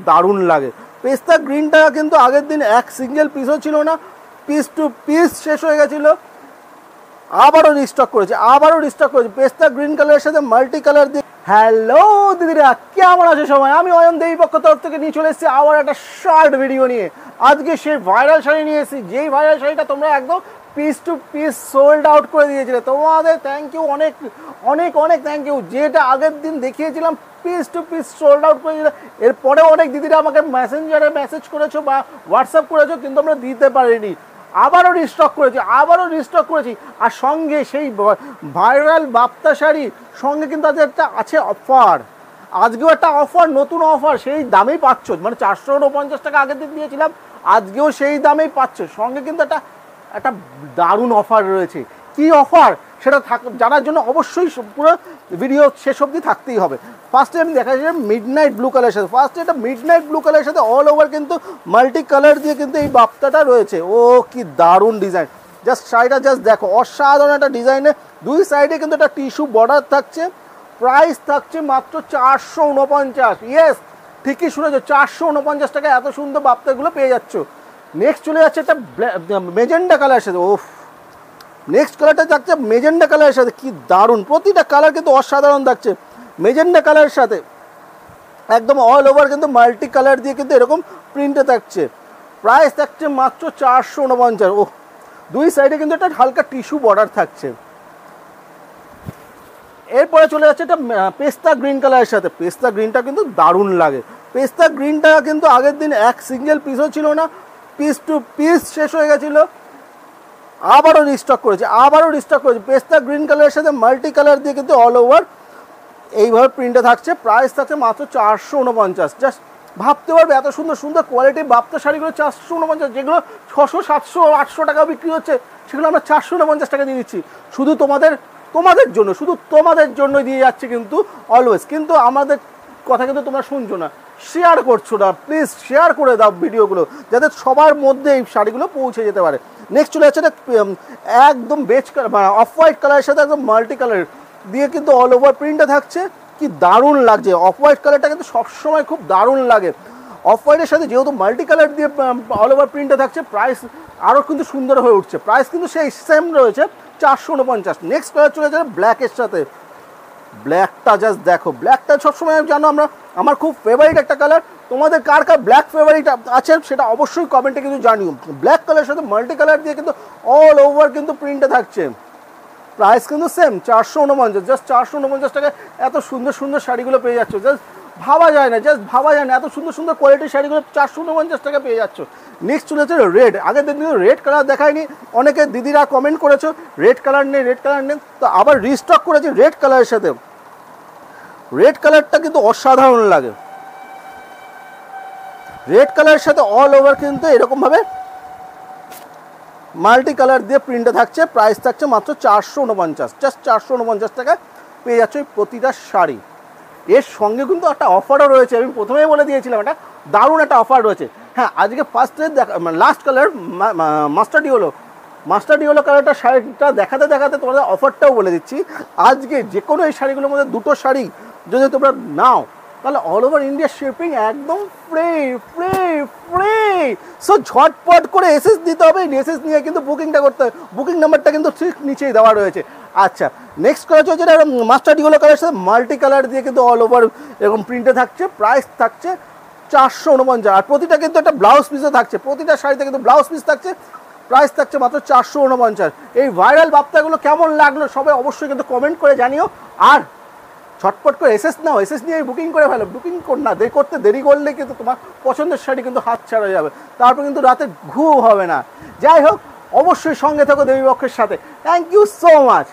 দারুণ লাগে। পেস্তা গ্রিনটা কিন্তু আগের দিন এক সিঙ্গেল পিসও ছিল না, পিস টু পিস শেষ হয়ে গেছিলো, আবারও রিস্টক করেছে পেস্তা গ্রিন কালারের সাথে মাল্টি কালার দিয়ে। হ্যালো দিদিরা, কেমন আছে সবাই? আমি অয়ন দেবী পক্ষ তরফ থেকে নিয়ে চলে এসেছি আবার একটা শর্ট ভিডিও নিয়ে। আজকে সেই ভাইরাল শাড়ি নিয়ে এসেছি, যেই ভাইরাল শাড়িটা তোমরা একদম piece to piece sold out করে দিয়েছিলে। তোমাদের থ্যাংক ইউ, অনেক অনেক অনেক থ্যাংক ইউ। যেটা আগের দিন দেখিয়েছিলাম piece to piece sold out করে দিলে, এরপরেও অনেক দিদিরা আমাকে মেসেঞ্জারে মেসেজ করেছো বা হোয়াটসঅ্যাপ করেছো, কিন্তু আমরা দিতে পারিনি। আবারও রিস্টক করেছি। আর সঙ্গে সেই ভাইরাল বাপ্তা শাড়ি সঙ্গে কিন্তু আজকে একটা আছে অফার। আজকেও একটা অফার, নতুন অফার, সেই দামেই পাচ্ছ। মানে 449 টাকা আগের দিন দিয়েছিলাম, আজকেও সেই দামেই পাচ্ছ। সঙ্গে কিন্তু একটা দারুণ অফার রয়েছে। কি অফার সেটা জানার জন্য অবশ্যই পুরো ভিডিও শেষ অবধি থাকতেই হবে। ফার্স্টে আমি দেখা যাচ্ছে মিডনাইট ব্লু কালারের সাথে, মিডনাইট ব্লু কালারের সাথে অল ওভার কিন্তু মাল্টি কালার দিয়ে কিন্তু এই বাপ্তাটা রয়েছে। ও কি দারুণ ডিজাইন! জাস্ট শাড়িটা জাস্ট দেখো, অসাধারণ একটা ডিজাইনে। দুই সাইডে কিন্তু একটা টিস্যু বর্ডার থাকছে। প্রাইস থাকছে মাত্র 449। ইয়েস, ঠিকই শুনেছো, 449 টাকা এত সুন্দর বাপ্তাগুলো পেয়ে যাচ্ছ। নেক্সট চলে যাচ্ছে একটা মেজেন্ডা কালারের সাথে। ওফ, নেক্সট কালারটা থাকছে মেজেন্ডা কালারের সাথে। কি দারুণ! প্রতিটা কালার কিন্তু অসাধারণ থাকছে। মেজেন্ডা কালারের সাথে একদম অল ওভার কিন্তু মাল্টি কালার দিয়ে কিন্তু এরকম প্রিন্টে থাকছে। প্রাইস থাকছে মাত্র 449। ও, দুই সাইডে কিন্তু একটা হালকা টিস্যু বর্ডার থাকছে। এরপরে চলে যাচ্ছে এটা পেস্তা গ্রিন কালারের সাথে। পেস্তা গ্রিনটা কিন্তু দারুণ লাগে। পেস্তা গ্রিনটা কিন্তু আগের দিন এক সিঙ্গেল পিসও ছিল না, পিস টু পিস শেষ হয়ে গেছিলো, আবারও রিস্টক করেছে পেস্তা গ্রিন কালারের সাথে মাল্টি কালার দিয়ে কিন্তু অল ওভার এইভাবে প্রিন্টে থাকছে। প্রাইস থাকছে মাত্র 449। জাস্ট ভাবতে পারবে এত সুন্দর সুন্দর কোয়ালিটির বাপ্তা শাড়িগুলো 449, যেগুলো 600, 700, 800 টাকা বিক্রি হচ্ছে, সেগুলো আমরা 449 টাকা দিয়ে দিচ্ছি। শুধু তোমাদের জন্য দিয়ে যাচ্ছে কিন্তু অলওয়েজ। কিন্তু আমাদের কথা কিন্তু তোমরা শুনছো না, শেয়ার করছো না। প্লিজ শেয়ার করে দাও ভিডিওগুলো, যাতে সবার মধ্যে এই শাড়িগুলো পৌঁছে যেতে পারে। নেক্সট চলে যাচ্ছে একদম বেজ কালার, মানে অফ হোয়াইট কালারের সাথে একদম মাল্টি কালার দিয়ে কিন্তু অল ওভার প্রিন্টটা থাকছে। কি দারুণ লাগছে! অফ হোয়াইট কালারটা কিন্তু সবসময় খুব দারুণ লাগে। অফ হোয়াইটের সাথে যেহেতু মাল্টি কালার দিয়ে অল ওভার প্রিন্টটা থাকছে, প্রাইস আরও কিন্তু সুন্দর হয়ে উঠছে। প্রাইস কিন্তু সেই সেম রয়েছে, 449। নেক্সট কালার চলে যাচ্ছে ব্ল্যাকের সাথে। ব্ল্যাকটা জাস্ট দেখো, ব্ল্যাকটা সবসময় জানো আমার খুব ফেভারিট একটা কালার। তোমাদের কার ব্ল্যাক ফেভারিট আছে সেটা অবশ্যই কমেন্টে কিন্তু জানিও। ব্ল্যাক কালারের সাথে মাল্টি কালার দিয়ে কিন্তু অল ওভার কিন্তু প্রিন্টে থাকছে। প্রাইস কিন্তু সেম, 449। জাস্ট 449 টাকায় এত সুন্দর সুন্দর শাড়িগুলো পেয়ে যাচ্ছ। জাস্ট ভাবা যায় না এত সুন্দর সুন্দর কোয়ালিটির শাড়িগুলো 449 টাকা পেয়ে যাচ্ছ। নেক্সট চলে যাচ্ছে রেড। আগের দিন কিন্তু রেড কালার দেখায়নি, অনেকে দিদিরা কমেন্ট করেছো রেড কালার নেই, তো আবার রিস্টক করেছে রেড কালারের সাথে। রেড কালারটা কিন্তু অসাধারণ লাগে। রেড কালারের সাথে অল ওভার কিন্তু এরকমভাবে মাল্টি কালার দিয়ে প্রিন্টে থাকছে। প্রাইস থাকছে মাত্র 449। জাস্ট 449 টাকা পেয়ে যাচ্ছে প্রতিটা শাড়ি। এর সঙ্গে কিন্তু একটা অফারও রয়েছে, আমি প্রথমেই বলে দিয়েছিলাম, একটা দারুণ একটা অফার রয়েছে। হ্যাঁ, আজকে ফার্স্টে লাস্ট কালার মাস্টার্ড ইয়েলো কালারটা শাড়িটা দেখাতে তোমাদের অফারটাও বলে দিচ্ছি। আজকে যে কোনো এই শাড়িগুলোর মধ্যে দুটো শাড়ি যদি তোমরা নাও, তাহলে অল ওভার ইন্ডিয়া শিপিং একদম ফ্রি। সো ঝটপট করে এসএস দিতে হবে। এসএস নিয়ে কিন্তু বুকিংটা করতে হবে। বুকিং নাম্বারটা কিন্তু ঠিক নিচেই দেওয়া রয়েছে। আচ্ছা, নেক্সট কালার হচ্ছে যেটা মাস্টার্ড ইয়েলো কালারের সাথে মাল্টি কালার দিয়ে কিন্তু অল ওভার এরকম প্রিন্টে থাকছে। প্রাইস থাকছে 449। আর প্রতিটা কিন্তু একটা ব্লাউজ পিসও থাকছে, প্রতিটা শাড়িতে কিন্তু ব্লাউজ পিস থাকছে। প্রাইস থাকছে মাত্র 449। এই ভাইরাল বাপ্তাগুলো কেমন লাগলো সবাই অবশ্যই কিন্তু কমেন্ট করে জানিও। আর ঝটপট করে এসএস নাও, এসএস নিয়ে বুকিং করে ফেলো। বুকিং করতে দেরি করলে কিন্তু তোমার পছন্দের শাড়ি কিন্তু হাত ছাড়া হয়ে যাবে, তারপর কিন্তু রাতে ঘুম হবে না। যাই হোক, অবশ্যই সঙ্গে থাকো দেবী পক্ষের সাথে। Thank you so much.